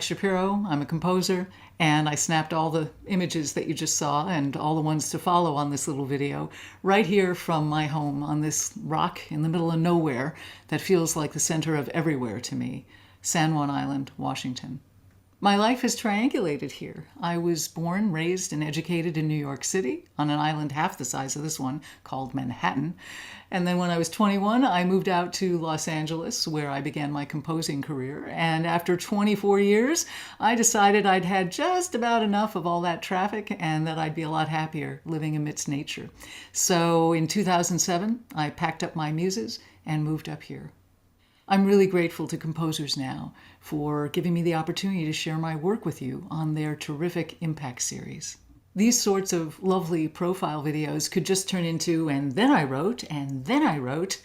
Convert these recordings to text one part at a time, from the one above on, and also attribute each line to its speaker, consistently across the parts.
Speaker 1: Alex Shapiro. I'm a composer, and I snapped all the images that you just saw and all the ones to follow on this little video right here from my home on this rock in the middle of nowhere that feels like the center of everywhere to me, San Juan Island, Washington. My life is triangulated here. I was born, raised, and educated in New York City on an island half the size of this one called Manhattan. And then when I was 21, I moved out to Los Angeles, where I began my composing career. And after 24 years, I decided I'd had just about enough of all that traffic and that I'd be a lot happier living amidst nature. So in 2007, I packed up my muses and moved up here. I'm really grateful to composers now for giving me the opportunity to share my work with you on their terrific Impact series. These sorts of lovely profile videos could just turn into, and then I wrote, and then I wrote.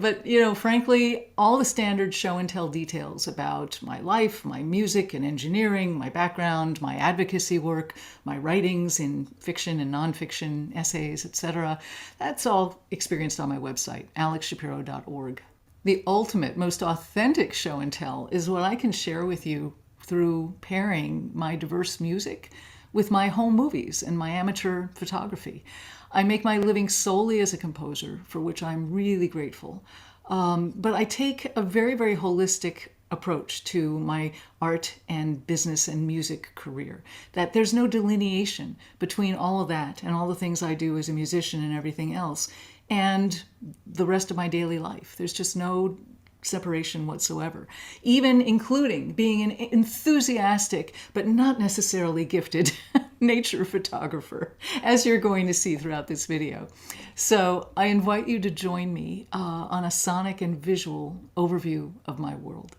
Speaker 1: But, frankly, all the standard show and tell details about my life, my music and engineering, my background, my advocacy work, my writings in fiction and nonfiction, essays, etc., that's all experienced on my website, alexshapiro.org. The ultimate, most authentic show and tell is what I can share with you through pairing my diverse music with my home movies and my amateur photography. I make my living solely as a composer, for which I'm really grateful. But I take a very, very holistic approach to my art and business and music career, that there's no delineation between all of that and all the things I do as a musician and everything else and the rest of my daily life. There's just no separation whatsoever, even including being an enthusiastic but not necessarily gifted nature photographer, as you're going to see throughout this video. So I invite you to join me on a sonic and visual overview of my world.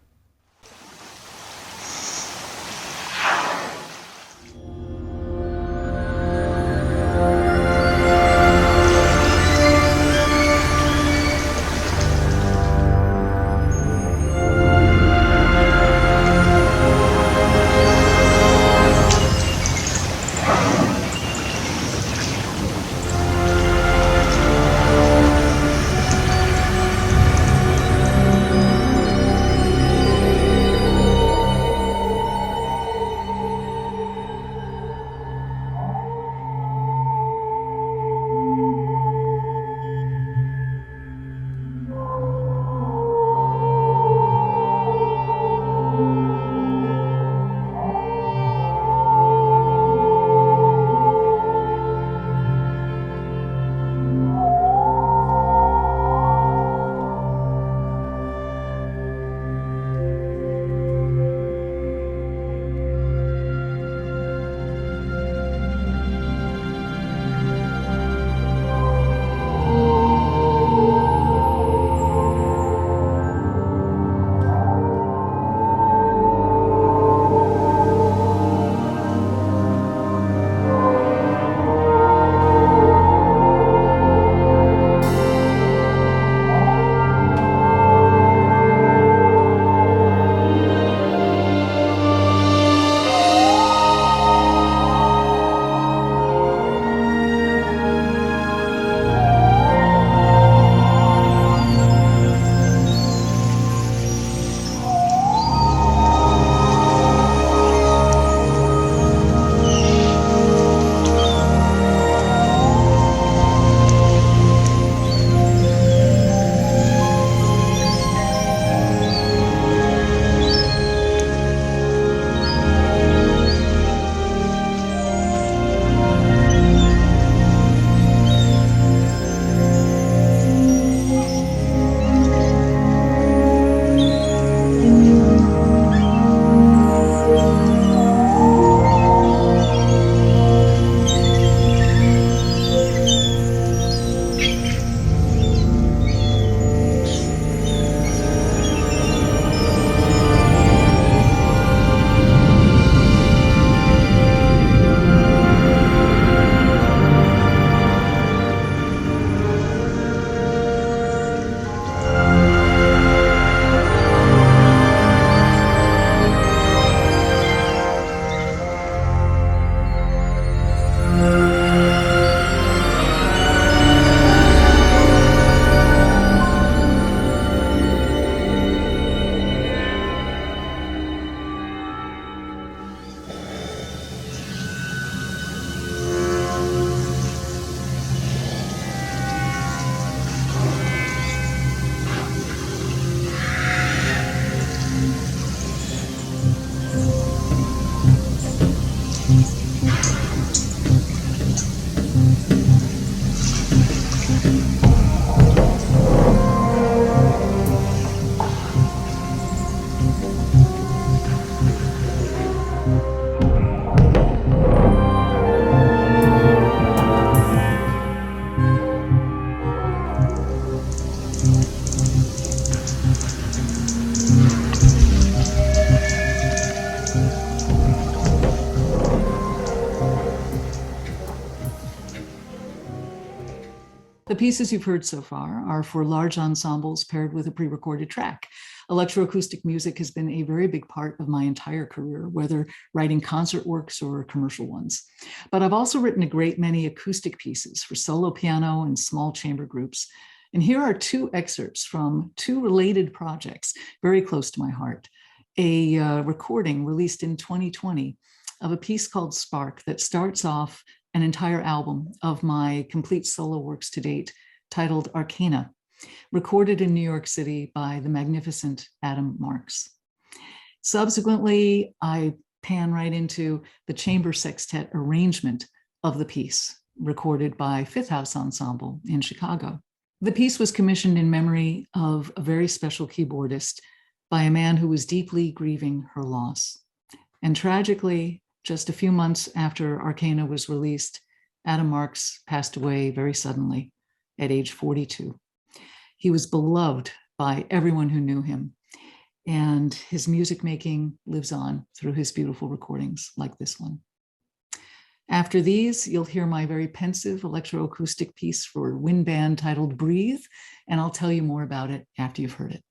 Speaker 1: The pieces you've heard so far are for large ensembles paired with a pre-recorded track. Electroacoustic music has been a very big part of my entire career, whether writing concert works or commercial ones. But I've also written a great many acoustic pieces for solo piano and small chamber groups. And here are two excerpts from two related projects very close to my heart. A recording released in 2020 of a piece called Spark that starts off an entire album of my complete solo works to date, titled Arcana, recorded in New York City by the magnificent Adam Marks. Subsequently, I pan right into the chamber sextet arrangement of the piece, recorded by Fifth House Ensemble in Chicago. The piece was commissioned in memory of a very special keyboardist by a man who was deeply grieving her loss. And tragically, just a few months after Arcana was released, Adam Marks passed away very suddenly at age 42. He was beloved by everyone who knew him, and his music making lives on through his beautiful recordings like this one. After these, you'll hear my very pensive electroacoustic piece for wind band titled Breathe, and I'll tell you more about it after you've heard it.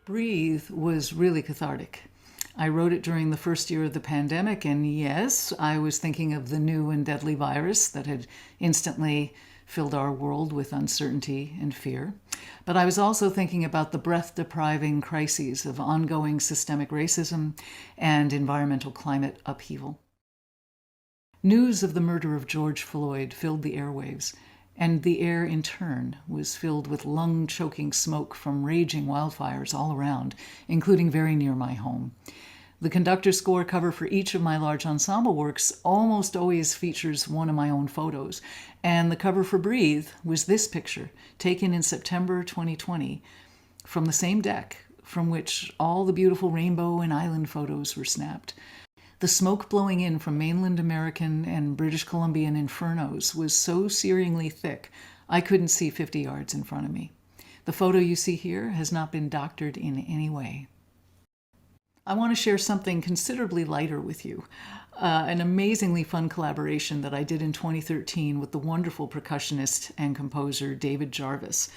Speaker 1: Breathe was really cathartic. I wrote it during the first year of the pandemic, and yes, I was thinking of the new and deadly virus that had instantly filled our world with uncertainty and fear. But I was also thinking about the breath-depriving crises of ongoing systemic racism and environmental climate upheaval. News of the murder of George Floyd filled the airwaves, and the air in turn was filled with lung-choking smoke from raging wildfires all around, including very near my home. The conductor score cover for each of my large ensemble works almost always features one of my own photos, and the cover for Breathe was this picture, taken in September 2020, from the same deck from which all the beautiful rainbow and island photos were snapped. The smoke blowing in from mainland American and British Columbian infernos was so searingly thick, I couldn't see 50 yards in front of me. The photo you see here has not been doctored in any way. I want to share something considerably lighter with you. An amazingly fun collaboration that I did in 2013 with the wonderful percussionist and composer David Jarvis,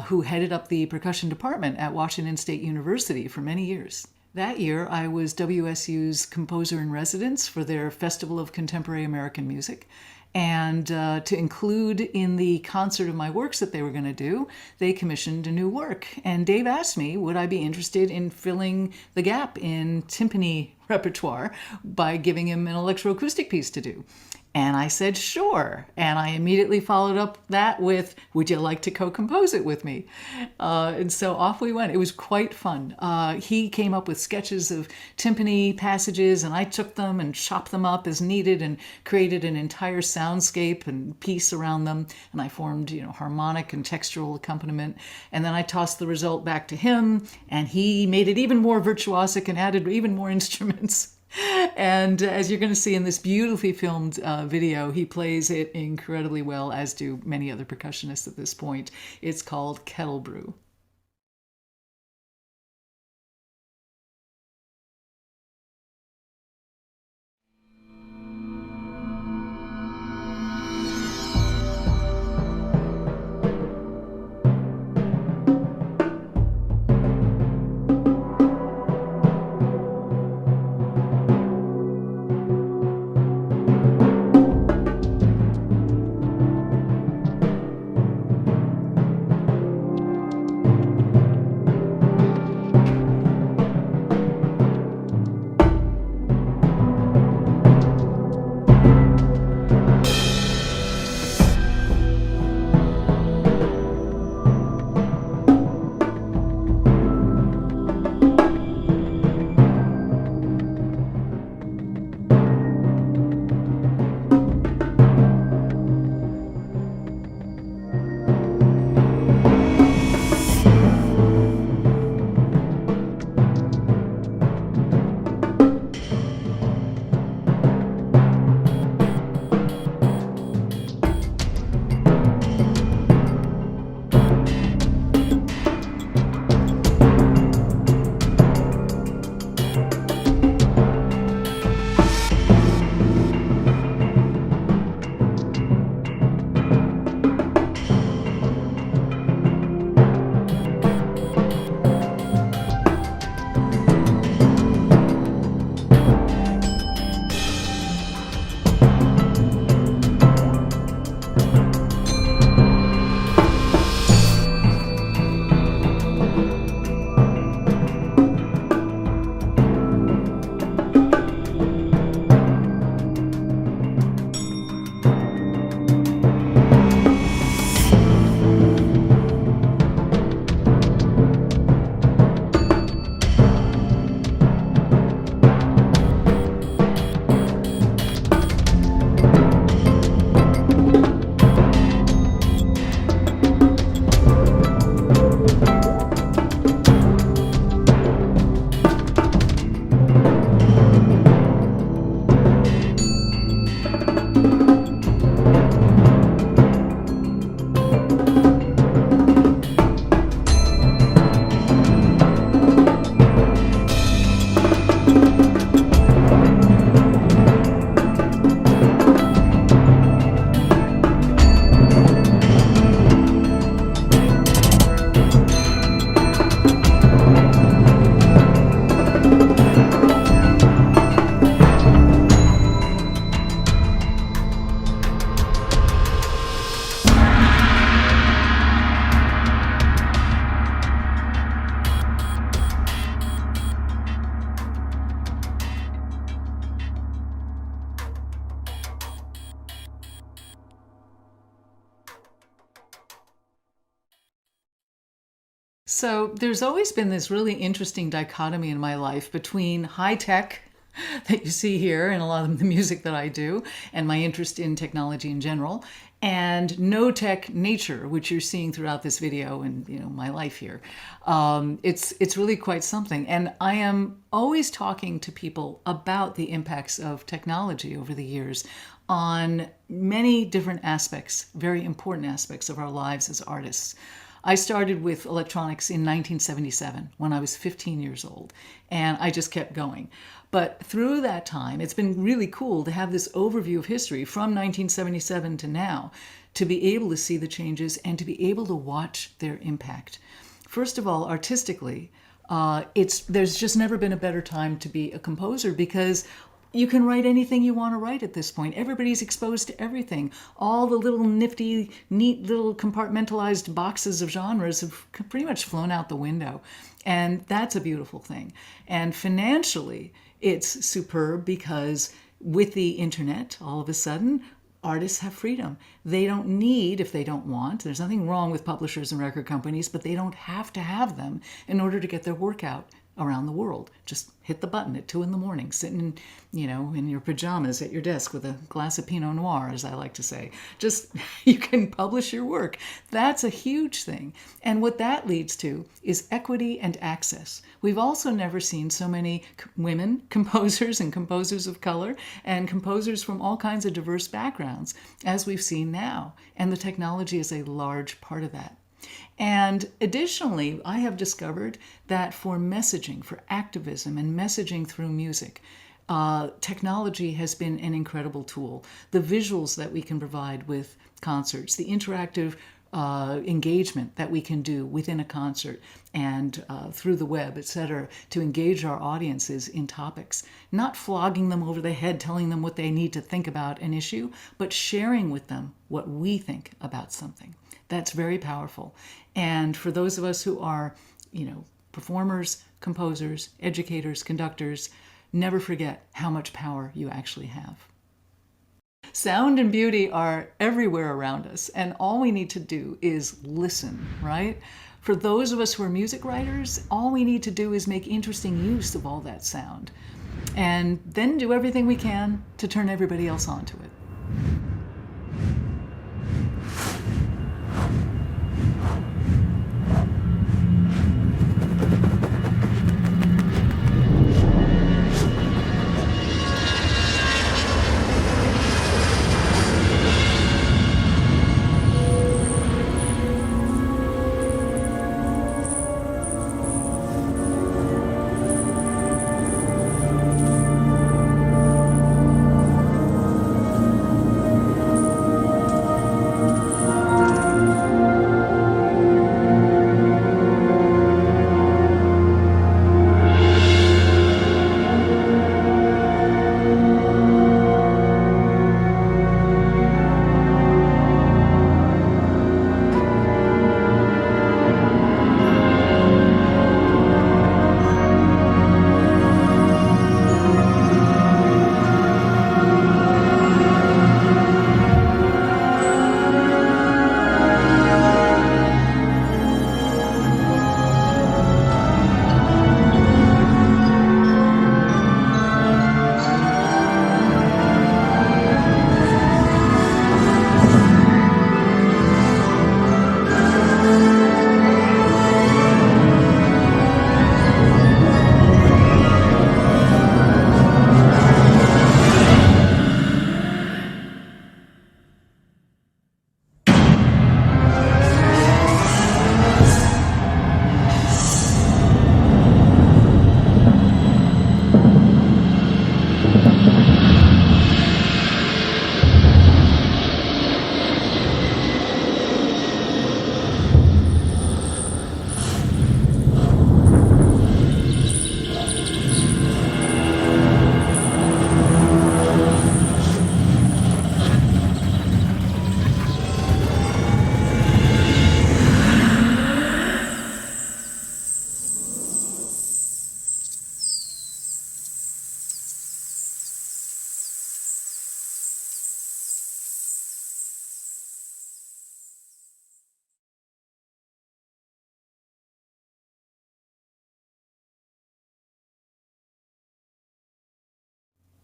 Speaker 1: who headed up the percussion department at Washington State University for many years. That year, I was WSU's composer in residence for their Festival of Contemporary American Music. And to include in the concert of my works that they were going to do, they commissioned a new work. And Dave asked me, would I be interested in filling the gap in timpani repertoire by giving him an electroacoustic piece to do? And I said, sure. And I immediately followed up that with, would you like to co-compose it with me? And so off we went. It was quite fun. He came up with sketches of timpani passages, and I took them and chopped them up as needed and created an entire soundscape and piece around them. And I formed, harmonic and textural accompaniment. And then I tossed the result back to him, and he made it even more virtuosic and added even more instruments. And as you're going to see in this beautifully filmed video, he plays it incredibly well, as do many other percussionists at this point. It's called Kettle Brew. So there's always been this really interesting dichotomy in my life between high tech that you see here in a lot of the music that I do and my interest in technology in general, and no tech nature, which you're seeing throughout this video and my life here. It's really quite something, and I am always talking to people about the impacts of technology over the years on many different aspects, very important aspects of our lives as artists. I started with electronics in 1977 when I was 15 years old, and I just kept going. But through that time, it's been really cool to have this overview of history from 1977 to now, to be able to see the changes and to be able to watch their impact. First of all, artistically, there's just never been a better time to be a composer, because you can write anything you want to write at this point. Everybody's exposed to everything. All the little nifty, neat little compartmentalized boxes of genres have pretty much flown out the window. And that's a beautiful thing. And financially, it's superb, because with the internet, all of a sudden, artists have freedom. They don't need, if they don't want, there's nothing wrong with publishers and record companies, but they don't have to have them in order to get their work out around the world. Just hit the button at 2 a.m, sitting in your pajamas at your desk with a glass of Pinot Noir, as I like to say. Just, you can publish your work. That's a huge thing. And what that leads to is equity and access. We've also never seen so many women composers and composers of color and composers from all kinds of diverse backgrounds as we've seen now. And the technology is a large part of that. And additionally, I have discovered that for messaging, for activism and messaging through music, technology has been an incredible tool. The visuals that we can provide with concerts, the interactive engagement that we can do within a concert and through the web, etc., to engage our audiences in topics, not flogging them over the head, telling them what they need to think about an issue, but sharing with them what we think about something. That's very powerful. And for those of us who are, performers, composers, educators, conductors, never forget how much power you actually have. Sound and beauty are everywhere around us, and all we need to do is listen, right? For those of us who are music writers, all we need to do is make interesting use of all that sound, and then do everything we can to turn everybody else onto it.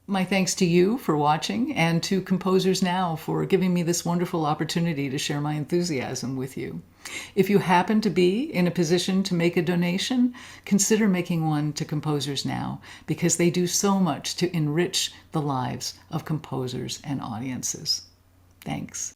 Speaker 1: My thanks to you for watching, and to Composers Now for giving me this wonderful opportunity to share my enthusiasm with you. If you happen to be in a position to make a donation, consider making one to Composers Now, because they do so much to enrich the lives of composers and audiences. Thanks.